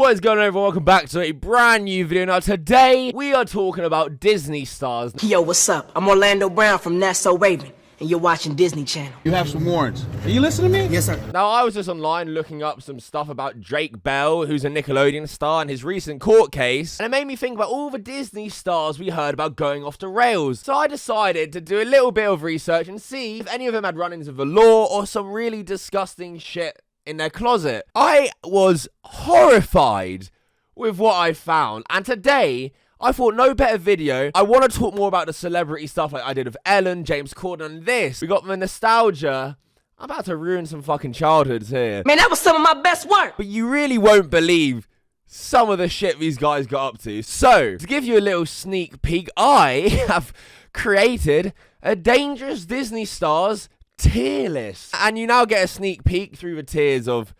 What is going on, everyone? Welcome back to a brand new video. Now today we are talking about Disney stars. Yo, what's up? I'm Orlando Brown from That's So Raven, and you're watching Disney Channel. You have some warrants. Are you listening to me? Yes, sir. Now I was just online looking up some stuff about Drake Bell, who's a Nickelodeon star, and his recent court case, and it made me think about all the Disney stars we heard about going off the rails. So I decided to do a little bit of research and see if any of them had run-ins with the law or some really disgusting shit in their closet. I was horrified with what I found, and today I thought no better video. I want to talk more about the celebrity stuff like I did with Ellen, James Corden, and this. We got the nostalgia. I'm about to ruin some fucking childhoods here. Man, that was some of my best work. But you really won't believe some of the shit these guys got up to. So, to give you a little sneak peek, I have created a Dangerous Disney Stars tier list. And you now get a sneak peek through the tiers of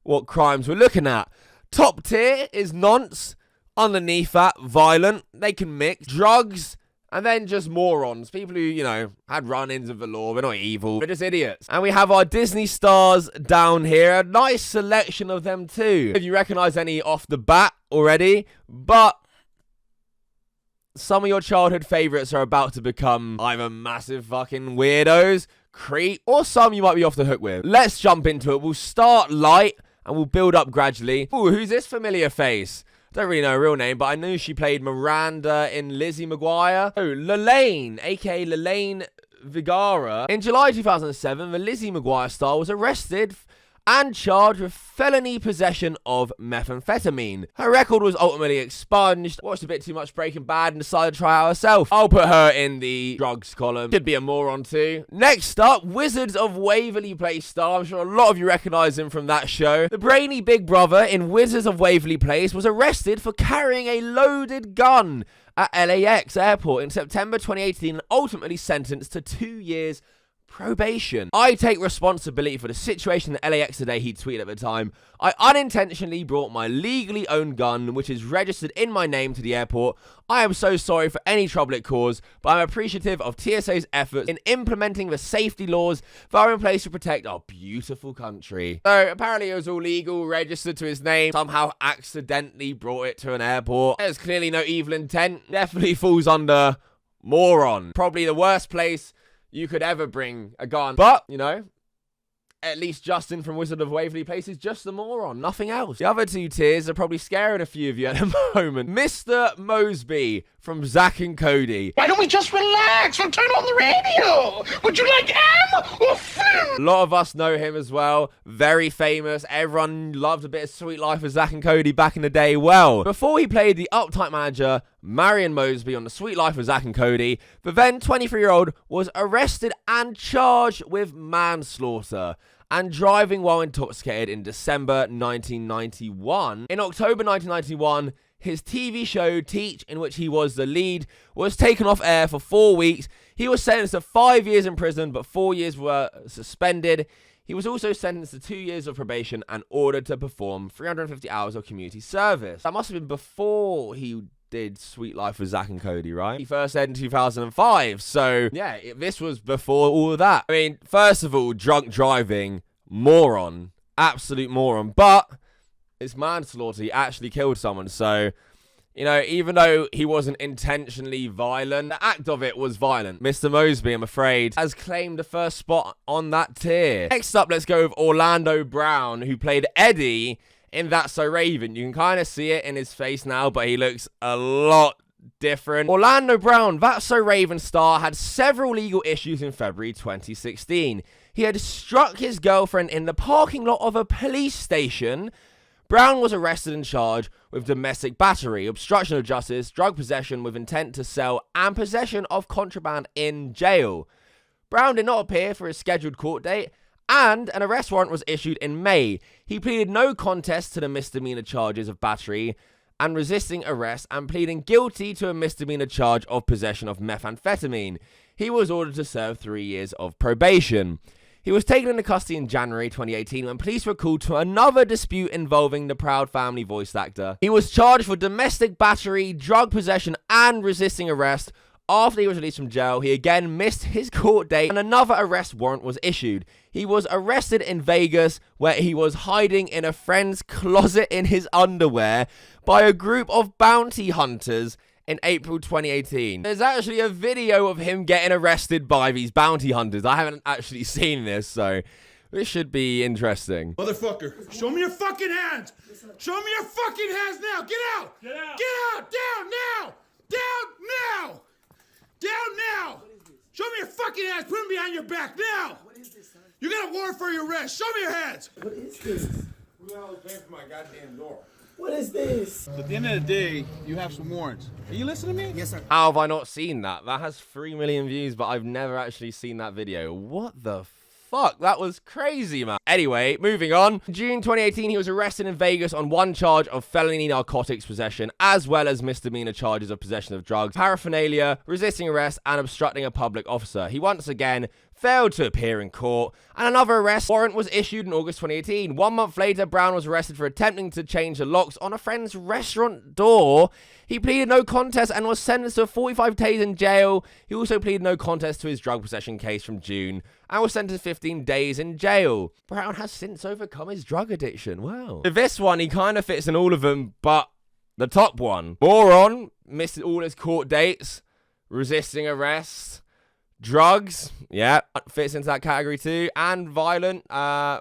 what crimes we're looking at. Top tier is nonce. Underneath that, violent. They can mix. Drugs. And then just morons. People who, you know, had run-ins with the law. They're not evil. They're just idiots. And we have our Disney stars down here. A nice selection of them too. If you recognize any off the bat already. But some of your childhood favorites are about to become either massive fucking weirdos, creep, or some you might be off the hook with. Let's jump into it. We'll start light and we'll build up gradually. Ooh, who's this familiar face? Don't really know her real name, but I knew she played Miranda in Lizzie McGuire. Oh, Lalaine, aka Lalaine Vigara. In July 2007, the Lizzie McGuire star was arrested and charged with felony possession of methamphetamine. Her record was ultimately expunged, watched a bit too much Breaking Bad and decided to try out herself. I'll put her in the drugs column. Could be a moron too. Next up, Wizards of Waverly Place star. I'm sure a lot of you recognize him from that show. The brainy big brother in Wizards of Waverly Place was arrested for carrying a loaded gun at LAX airport in September 2018 and ultimately sentenced to 2 years probation. I take responsibility for the situation at LAX today, he tweeted at the time. I unintentionally brought my legally owned gun, which is registered in my name, to the airport. I am so sorry for any trouble it caused, but I'm appreciative of TSA's efforts in implementing the safety laws that are in place to protect our beautiful country. So apparently it was all legal, registered to his name, somehow accidentally brought it to an airport. There's clearly no evil intent. Definitely falls under moron. Probably the worst place you could ever bring a gun. But, you know, at least Justin from Wizard of Waverly Place is just a moron, nothing else. The other two tiers are probably scaring a few of you at the moment. Mr. Mosby from Zack and Cody. Why don't we just relax and turn on the radio? Would you like M or Finn? A lot of us know him as well. Very famous. Everyone loved a bit of Sweet Life of Zack and Cody back in the day. Well, before he played the uptight manager Marion Mosby on the Sweet Life of Zack and Cody, the then 23-year-old was arrested and charged with manslaughter and driving while intoxicated in December 1991. In October 1991, his TV show Teach, in which he was the lead, was taken off air for 4 weeks. He was sentenced to 5 years in prison, but 4 years were suspended. He was also sentenced to 2 years of probation and ordered to perform 350 hours of community service. That must have been before he did Sweet Life with Zack and Cody, right? He first aired in 2005, so yeah, this was before all of that. I mean, first of all, drunk driving, moron, absolute moron, but it's manslaughter. He actually killed someone, so, you know, even though he wasn't intentionally violent, the act of it was violent. Mr. Mosby, I'm afraid, has claimed the first spot on that tier. Next up, let's go with Orlando Brown, who played Eddie in That's So Raven. You can kind of see it in his face now, but he looks a lot different. Orlando Brown, That's So Raven star, had several legal issues in February 2016. He had struck his girlfriend in the parking lot of a police station. Brown was arrested and charged with domestic battery, obstruction of justice, drug possession with intent to sell, and possession of contraband in jail. Brown did not appear for his scheduled court date, and an arrest warrant was issued in May. He pleaded no contest to the misdemeanor charges of battery and resisting arrest, and pleading guilty to a misdemeanor charge of possession of methamphetamine. He was ordered to serve 3 years of probation. He was taken into custody in January 2018 when police were called to another dispute involving the Proud Family voice actor. He was charged for domestic battery, drug possession, and resisting arrest, After he was released from jail, he again missed his court date and another arrest warrant was issued. He was arrested in Vegas, where he was hiding in a friend's closet in his underwear by a group of bounty hunters in April 2018. There's actually a video of him getting arrested by these bounty hunters. I haven't actually seen this, so this should be interesting. Motherfucker, show me your fucking hands! Show me your fucking hands now! Get out! Get out! Get out! Down now! Down now! Down now! Show me your fucking hands! Put them behind your back now! What is this, son? You got a warrant for your arrest. Show me your hands! What is this? Who the hell came for my goddamn door? What is this? At the end of the day, you have some warrants. Are you listening to me? Yes, sir. How have I not seen that? That has 3 million views, but I've never actually seen that video. What the fuck? That was crazy, man. Anyway, moving on. June 2018, he was arrested in Vegas on 1 charge of felony narcotics possession, as well as misdemeanor charges of possession of drugs, paraphernalia, resisting arrest, and obstructing a public officer. He once again failed to appear in court, and another arrest warrant was issued in August 2018. 1 month later, Brown was arrested for attempting to change the locks on a friend's restaurant door. He pleaded no contest and was sentenced to 45 days in jail. He also pleaded no contest to his drug possession case from June and was sentenced to 15 days in jail. Brown has since overcome his drug addiction. Wow. For this one, he kind of fits in all of them, but the top one. Moron, missed all his court dates, resisting arrest, drugs, yeah, fits into that category too, and violent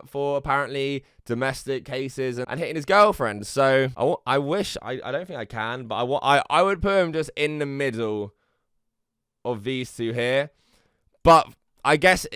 for apparently domestic cases and hitting his girlfriend. So I wish, I don't think I can, but I would put him just in the middle of these two here. But I guess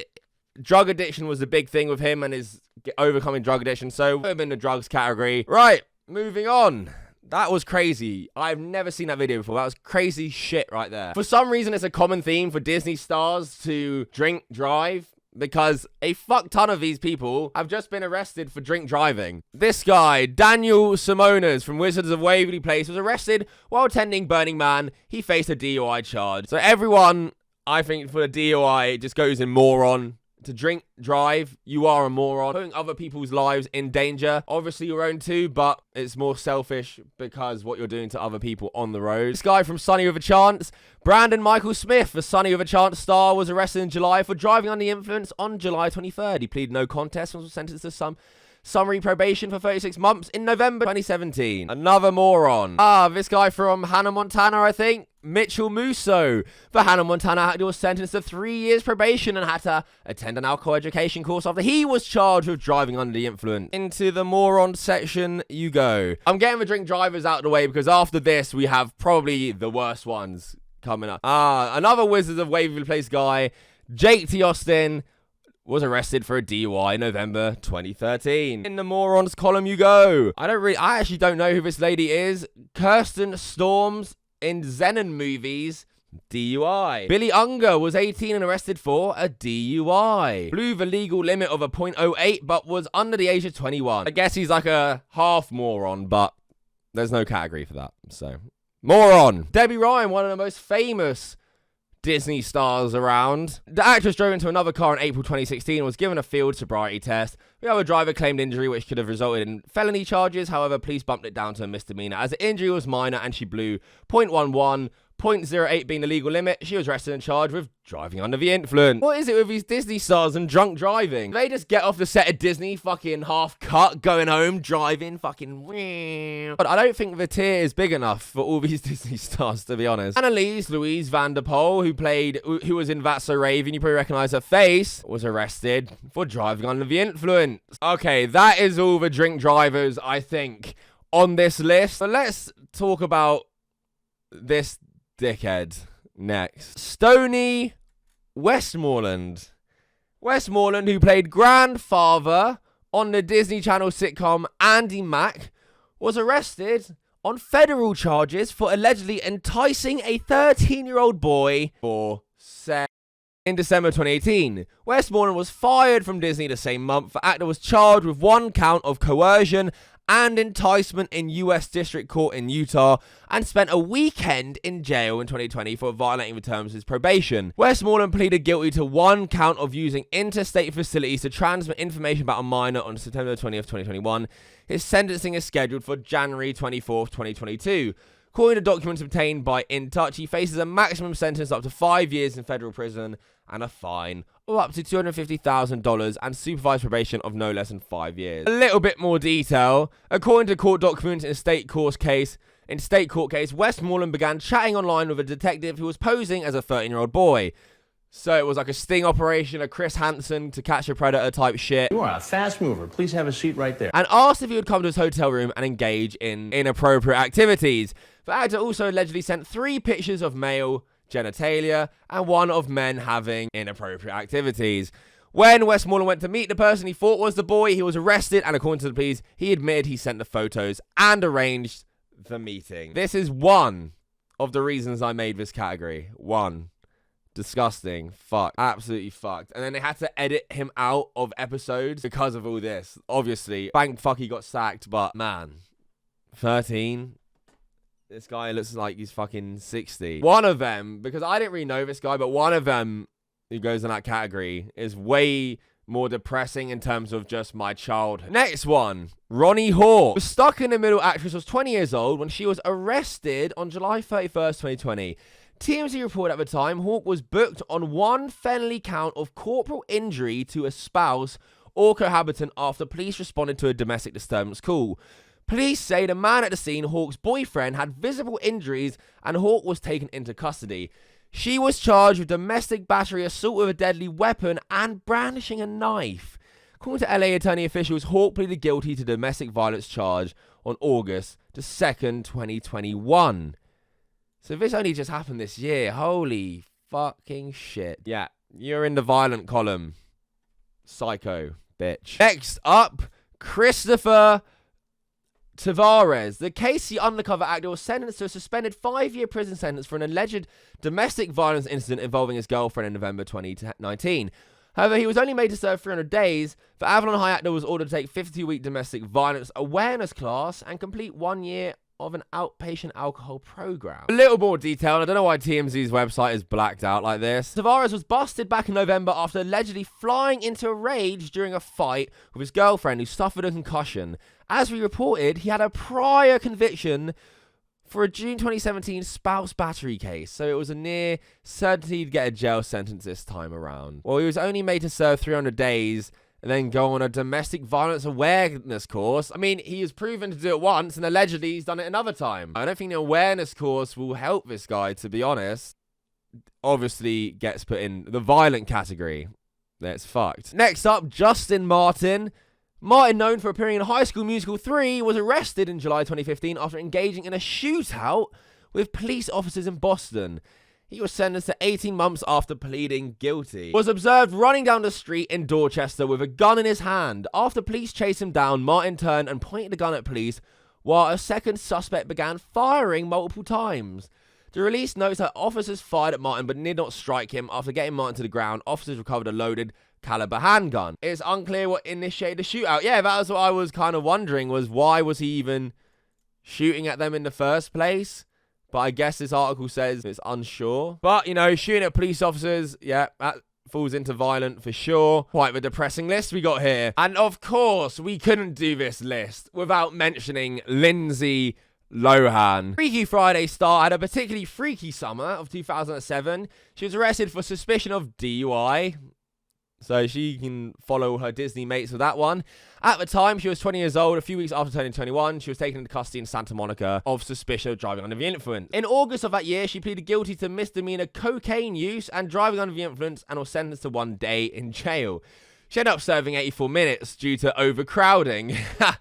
drug addiction was the big thing with him and his overcoming drug addiction, so put him in the drugs category. Right, moving on. That was crazy. I've never seen that video before. That was crazy shit right there. For some reason, it's a common theme for Disney stars to drink drive, because a fuck ton of these people have just been arrested for drink driving. This guy, Daniel Simonas from Wizards of Waverly Place, was arrested while attending Burning Man. He faced a DUI charge. So everyone, I think, for the DUI, just goes in moron. To drink drive, you are a moron. Putting other people's lives in danger. Obviously your own too, but it's more selfish because what you're doing to other people on the road. This guy from Sunny with a Chance, Brandon Michael Smith, the Sunny with a Chance star, was arrested in July for driving under the influence on July 23rd. He pleaded no contest and was sentenced to some summary probation for 36 months in November 2017. Another moron. This guy from Hanna Montana, I think. Mitchell Musso. The Hanna Montana actor was sentenced to 3 years probation and had to attend an alcohol education course after he was charged with driving under the influence. Into the moron section you go. I'm getting the drink drivers out of the way because after this we have probably the worst ones coming up. Another Wizards of Waverly Place guy, Jake T. Austin, was arrested for a DUI in November 2013. In the morons column you go. I actually don't know who this lady is. Kirsten Storms in Zenon movies, DUI. Billy Unger was 18 and arrested for a DUI. Blew the legal limit of a .08 but was under the age of 21. I guess he's like a half moron, but there's no category for that. So, moron. Debbie Ryan, one of the most famous Disney stars around. The actress drove into another car in April 2016 and was given a field sobriety test. The other driver claimed injury which could have resulted in felony charges. However, police bumped it down to a misdemeanor as the injury was minor and she blew .11, .08 being the legal limit. She was arrested and charged with driving under the influence. What is it with these Disney stars and drunk driving? They just get off the set of Disney fucking half cut, going home, driving fucking. But I don't think the tier is big enough for all these Disney stars, to be honest. Louise Van Der Pol, who was in That's So Raven, you probably recognize her face, was arrested for driving under the influence. Okay, that is all the drink drivers, I think, on this list. So let's talk about this dickhead next. Stoney Westmoreland. Westmoreland, who played grandfather on the Disney Channel sitcom Andy Mack, was arrested on federal charges for allegedly enticing a 13-year-old boy for sex. In December 2018, Westmoreland was fired from Disney the same month. The actor was charged with 1 count of coercion and enticement in U.S. District Court in Utah and spent a weekend in jail in 2020 for violating the terms of his probation. Westmoreland pleaded guilty to 1 count of using interstate facilities to transmit information about a minor on September 20th, 2021. His sentencing is scheduled for January 24th, 2022. According to documents obtained by In Touch, he faces a maximum sentence up to 5 years in federal prison and a fine of up to $250,000 and supervised probation of no less than 5 years. A little bit more detail. According to court documents in a state court case, Westmoreland began chatting online with a detective who was posing as a 13-year-old boy. So it was like a sting operation, a Chris Hansen to catch a predator type shit. You are a fast mover. Please have a seat right there. And asked if he would come to his hotel room and engage in inappropriate activities. The actor also allegedly sent 3 pictures of male genitalia and 1 of men having inappropriate activities. When Westmoreland went to meet the person he thought was the boy, he was arrested, and according to the police, he admitted he sent the photos and arranged the meeting. This is one of the reasons I made this category. 1. Disgusting. Fuck. Absolutely fucked. And then they had to edit him out of episodes because of all this. Obviously, thank fuck he got sacked, but man, 13. This guy looks like he's fucking 60. One of them, because I didn't really know this guy, but one of them who goes in that category is way more depressing in terms of just my childhood. Next one, Ronnie Hawk. The stuck in the middle actress was 20 years old when she was arrested on July 31st, 2020. TMZ reported at the time, Hawk was booked on 1 felony count of corporal injury to a spouse or cohabitant after police responded to a domestic disturbance call. Police say the man at the scene, Hawk's boyfriend, had visible injuries and Hawk was taken into custody. She was charged with domestic battery, assault with a deadly weapon, and brandishing a knife. According to LA attorney officials, Hawk pleaded guilty to domestic violence charge on August 2nd, 2021. So this only just happened this year. Holy fucking shit. Yeah, you're in the violent column. Psycho, bitch. Next up, Christopher Tavares. The Casey undercover actor was sentenced to a suspended 5-year prison sentence for an alleged domestic violence incident involving his girlfriend in November 2019. However, he was only made to serve 300 days. The Avalon High actor was ordered to take 52-week domestic violence awareness class and complete 1 year of an outpatient alcohol program. A little more detail, I don't know why TMZ's website is blacked out like this. Tavares was busted back in November after allegedly flying into a rage during a fight with his girlfriend who suffered a concussion. As we reported, he had a prior conviction for a June 2017 spouse battery case, so it was a near certainty he'd get a jail sentence this time around. Well, he was only made to serve 300 days and then go on a domestic violence awareness course. I mean, he was proven to do it once, and allegedly he's done it another time. I don't think the awareness course will help this guy, to be honest. Obviously gets put in the violent category. That's fucked. Next up, Justin Martin. Martin, known for appearing in High School Musical 3, was arrested in July 2015 after engaging in a shootout with police officers in Boston. He was sentenced to 18 months after pleading guilty. Was observed running down the street in Dorchester with a gun in his hand. After police chased him down, Martin turned and pointed the gun at police, while a second suspect began firing multiple times. The release notes that officers fired at Martin but did not strike him. After getting Martin to the ground, officers recovered a loaded caliber handgun. It's unclear what initiated the shootout. Yeah, that was what I was kind of wondering, was why was he even shooting at them in the first place? But I guess this article says it's unsure. But, you know, shooting at police officers, yeah, that falls into violent for sure. Quite the depressing list we got here. And of course, we couldn't do this list without mentioning Lindsay Lohan. Freaky Friday star had a particularly freaky summer of 2007. She was arrested for suspicion of DUI. So she can follow her Disney mates with that one. At the time, she was 20 years old. A few weeks after turning 21, she was taken into custody in Santa Monica of suspicion of driving under the influence. In August of that year, she pleaded guilty to misdemeanor cocaine use and driving under the influence and was sentenced to 1 day in jail. She ended up serving 84 minutes due to overcrowding.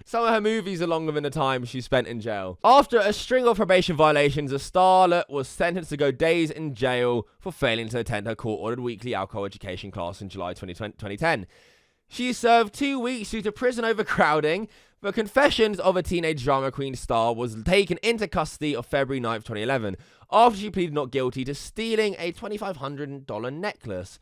Some of her movies are longer than the time she spent in jail. After a string of probation violations, the starlet was sentenced to go days in jail for failing to attend her court-ordered weekly alcohol education class in July 2010. She served 2 weeks due to prison overcrowding. The confessions of a teenage drama queen star was taken into custody on February 9th, 2011, after she pleaded not guilty to stealing a $2,500 necklace.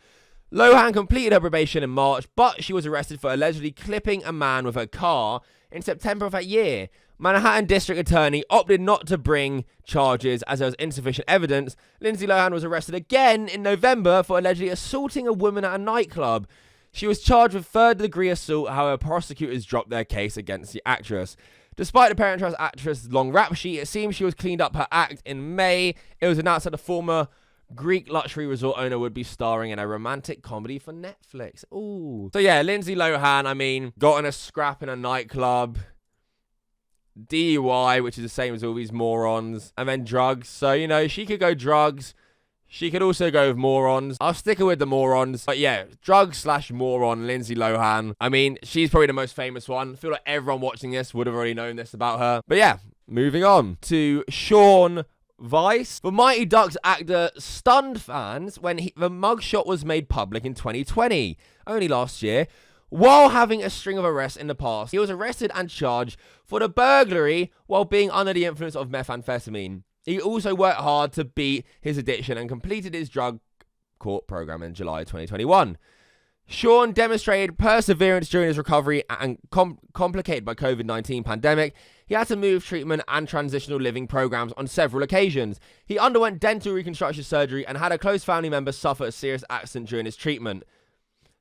Lohan completed her probation in March, but she was arrested for allegedly clipping a man with her car in September of that year. Manhattan District Attorney opted not to bring charges as there was insufficient evidence. Lindsay Lohan was arrested again in November for allegedly assaulting a woman at a nightclub. She was charged with third-degree assault, however, prosecutors dropped their case against the actress. Despite the Parent Trust actress' long rap sheet, it seems she was cleaned up her act in May. It was announced that the former Greek luxury resort owner would be starring in a romantic comedy for Netflix. Ooh. So yeah, Lindsay Lohan, I mean, got in a scrap in a nightclub. DUI, which is the same as all these morons. And then drugs. So, you know, she could go drugs. She could also go with morons. I'll stick her with the morons. But yeah, drug/moron, Lindsay Lohan. I mean, she's probably the most famous one. I feel like everyone watching this would have already known this about her. But yeah, moving on to Sean Vice. The Mighty Ducks actor stunned fans when the mugshot was made public in 2020, only last year. While having a string of arrests in the past, he was arrested and charged for the burglary while being under the influence of methamphetamine. He also worked hard to beat his addiction and completed his drug court program in July 2021. Sean demonstrated perseverance during his recovery and complicated by COVID-19 pandemic. He had to move treatment and transitional living programs on several occasions. He underwent dental reconstruction surgery and had a close family member suffer a serious accident during his treatment.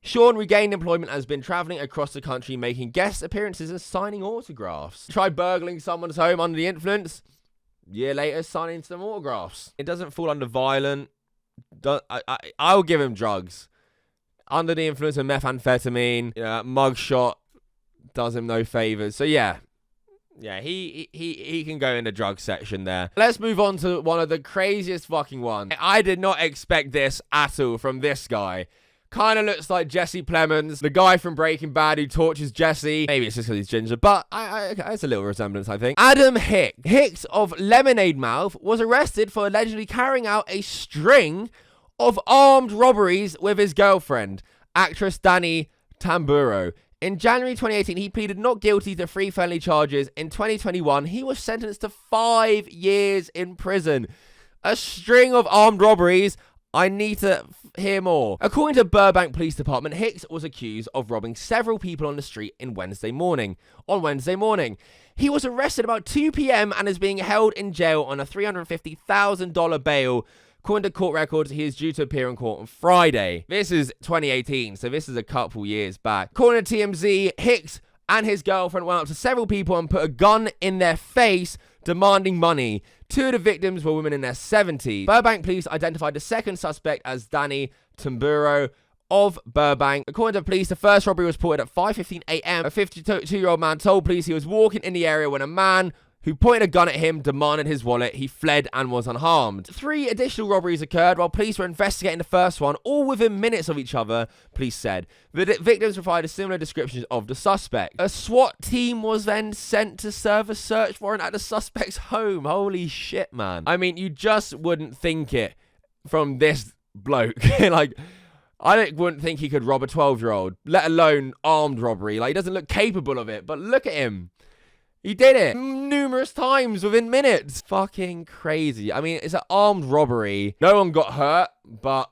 Sean regained employment and has been traveling across the country, making guest appearances and signing autographs. Tried burgling someone's home under the influence. Year later, signing some autographs. It doesn't fall under violent. I'll give him drugs. Under the influence of methamphetamine, mugshot does him no favors. So yeah, he can go in the drug section there. Let's move on to one of the craziest fucking ones. I did not expect this at all from this guy. Kind of looks like Jesse Plemons, the guy from Breaking Bad who tortures Jesse. Maybe it's just because he's ginger, but it's a little resemblance, I think. Adam Hicks of Lemonade Mouth was arrested for allegedly carrying out a string of armed robberies with his girlfriend, actress Danny Tamburo. In January 2018, he pleaded not guilty to 3 felony charges. In 2021, he was sentenced to 5 years in prison. A string of armed robberies. I need to hear more. According to Burbank Police Department, Hicks was accused of robbing several people on the street on Wednesday morning. He was arrested about 2 p.m. and is being held in jail on a $350,000 bail. According to court records, he is due to appear in court on Friday. This is 2018, so this is a couple years back. According to TMZ, Hicks and his girlfriend went up to several people and put a gun in their face, demanding money. 2 of the victims were women in their 70s. Burbank police identified the second suspect as Danny Tamburo of Burbank. According to police, the first robbery was reported at 5:15 a.m. A 52-year-old man told police he was walking in the area when a man who pointed a gun at him demanded his wallet. He fled and was unharmed. 3 additional robberies occurred while police were investigating the first one, all within minutes of each other, police said. The victims provided similar descriptions of the suspect. A SWAT team was then sent to serve a search warrant at the suspect's home. Holy shit, man. I mean, you just wouldn't think it from this bloke. Like, I wouldn't think he could rob a 12-year-old, let alone armed robbery. Like, he doesn't look capable of it, but look at him. He did it numerous times within minutes. Fucking crazy. I mean, it's an armed robbery. No one got hurt, but,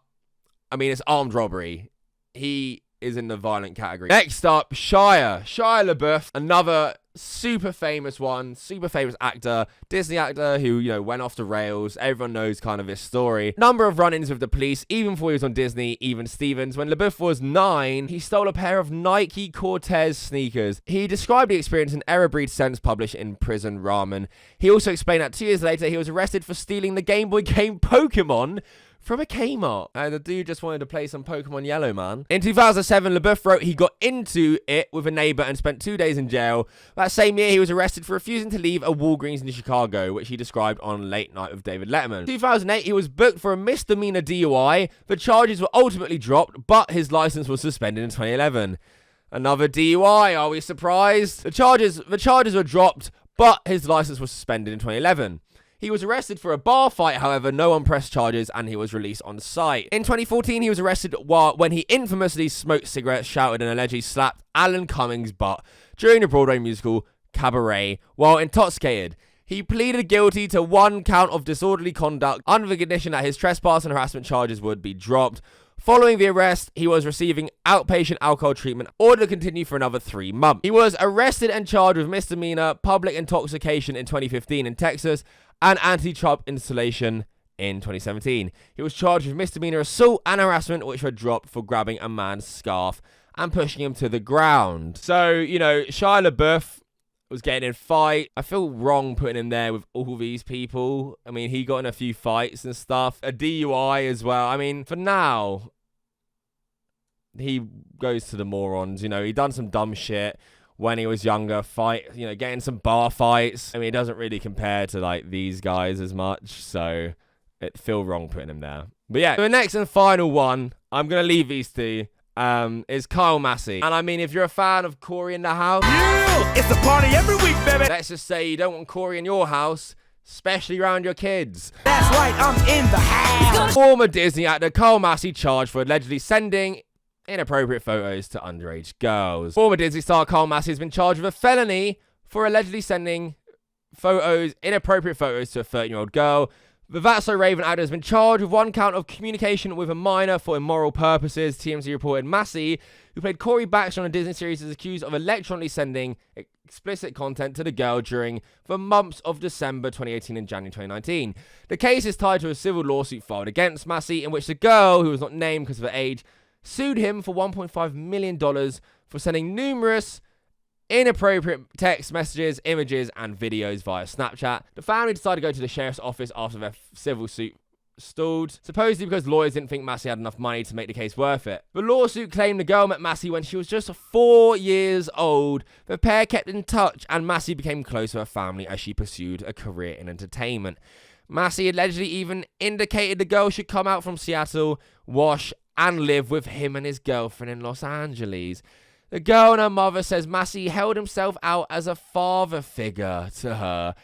I mean, it's armed robbery. He is in the violent category. Next up, Shia Labeouf, another super famous actor, Disney actor who, went off the rails. Everyone knows kind of his story. Number of run-ins with the police, even before he was on Disney, even Stevens. When Labeouf was 9, he stole a pair of Nike Cortez sneakers. He described the experience in Error Breed Sense published in Prison Ramen. He also explained that 2 years later, he was arrested for stealing the Game Boy game Pokemon from a Kmart. The dude just wanted to play some Pokemon Yellow, man. In 2007, Labeouf wrote he got into it with a neighbor and spent 2 days in jail. That same year, he was arrested for refusing to leave a Walgreens in Chicago, which he described on Late Night with David Letterman. In 2008, he was booked for a misdemeanor DUI. The charges were ultimately dropped, but his license was suspended in 2011. Another DUI, are we surprised? The charges were dropped, but his license was suspended in 2011. He was arrested for a bar fight, however, no one pressed charges, and he was released on sight. In 2014, he was arrested when he infamously smoked cigarettes, shouted, and allegedly slapped Alan Cummings' butt during the Broadway musical Cabaret while intoxicated. He pleaded guilty to 1 count of disorderly conduct under the condition that his trespass and harassment charges would be dropped. Following the arrest, he was receiving outpatient alcohol treatment, ordered to continue for another 3 months. He was arrested and charged with misdemeanor public intoxication in 2015 in Texas and anti-trump installation in 2017. He was charged with misdemeanor assault and harassment, which were dropped for grabbing a man's scarf and pushing him to the ground. So, Shia Labeouf, was getting in fight. I feel wrong putting him there with all these people. I mean, he got in a few fights and stuff. A DUI as well. I mean, for now, he goes to the morons. You know, he done some dumb shit when he was younger, getting some bar fights. I mean, it doesn't really compare to, like, these guys as much, so it feel wrong putting him there. But yeah, the next and final one, I'm going to leave these two, is Kyle Massey. And I mean, if you're a fan of Corey in the house, Yeah, it's a party every week, baby. let's just say you don't want Corey in your house, especially around your kids. That's right, I'm in the house. Former Disney actor Kyle Massey charged for allegedly sending inappropriate photos to underage girls. Former Disney star Kyle Massey has been charged with a felony for allegedly sending inappropriate photos to a 13-year-old girl. The That's So Raven actor has been charged with one count of communication with a minor for immoral purposes. TMZ reported Massey, who played Corey Baxter on a Disney series, is accused of electronically sending explicit content to the girl during the months of December 2018 and January 2019. The case is tied to a civil lawsuit filed against Massey, in which the girl, who was not named because of her age, sued him for $1.5 million for sending numerous inappropriate text messages, images, and videos via Snapchat. The family decided to go to the sheriff's office after their civil suit stalled, supposedly because lawyers didn't think Massey had enough money to make the case worth it. The lawsuit claimed the girl met Massey when she was just 4 years old. The pair kept in touch, and Massey became close to her family as she pursued a career in entertainment. Massey allegedly even indicated the girl should come out from Seattle, wash, and live with him and his girlfriend in Los Angeles. The girl and her mother says Massey held himself out as a father figure to her,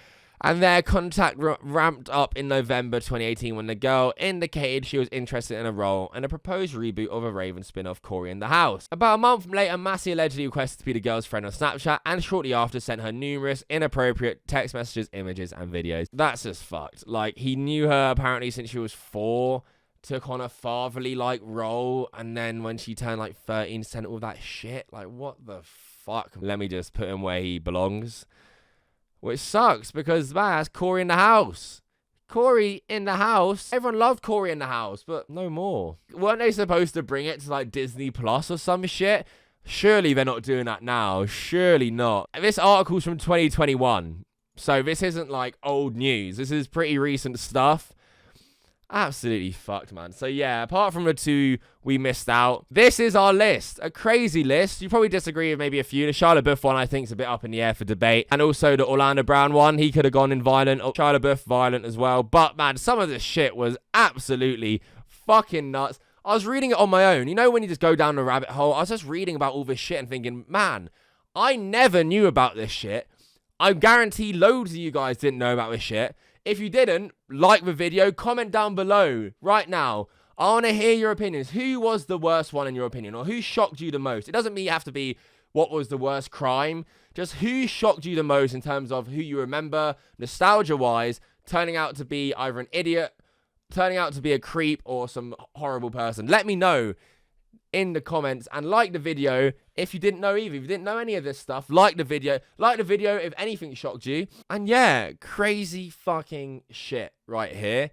and their contact ramped up in November 2018 when the girl indicated she was interested in a role in a proposed reboot of a Raven spin-off, Corey in the House. About a month later, Massey allegedly requested to be the girl's friend on Snapchat, and shortly after sent her numerous inappropriate text messages, images, and videos. That's just fucked. Like, he knew her apparently since she was 4, took on a fatherly, like, role, and then when she turned, like, 13, sent all that shit. Like, what the fuck? Let me just put him where he belongs. Which sucks, because, man, that's Corey in the House. Corey in the House. Everyone loved Corey in the House, but no more. Weren't they supposed to bring it to, like, Disney Plus or some shit? Surely they're not doing that now. Surely not. This article's from 2021, so this isn't, like, old news. This is pretty recent stuff. Absolutely fucked, man. So yeah, apart from the two we missed out, this is our list. A crazy list. You probably disagree with maybe a few. The Shia Labeouf one, I think, is a bit up in the air for debate. And also the Orlando Brown one. He could have gone in violent. Shia Labeouf violent as well. But man, some of this shit was absolutely fucking nuts. I was reading it on my own. You know when you just go down the rabbit hole? I was just reading about all this shit and thinking, man, I never knew about this shit. I guarantee loads of you guys didn't know about this shit. If you didn't, like the video, comment down below right now. I want to hear your opinions. Who was the worst one in your opinion? Or who shocked you the most? It doesn't mean you have to be what was the worst crime. Just who shocked you the most in terms of who you remember, nostalgia-wise, turning out to be either an idiot, turning out to be a creep, or some horrible person. Let me know in the comments, and like the video if you didn't know either. If you didn't know any of this stuff, like the video if anything shocked you. And yeah, crazy fucking shit right here.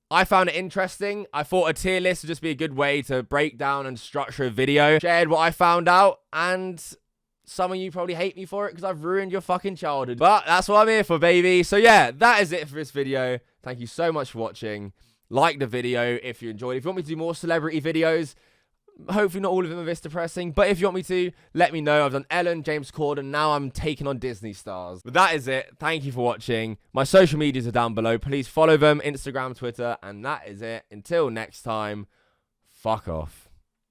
I found it interesting. I thought a tier list would just be a good way to break down and structure a video. Shared what I found out, and some of you probably hate me for it because I've ruined your fucking childhood, but that's what I'm here for, baby. So yeah, that is it for this video. Thank you so much for watching. Like the video if you enjoyed. If you want me to do more celebrity videos, hopefully not all of them are this depressing, but if you want me to, let me know. I've done Ellen, James Corden, now I'm taking on Disney stars. But that is it. Thank you for watching. My social medias are down below. Please follow them, Instagram, Twitter, and that is it. Until next time, fuck off.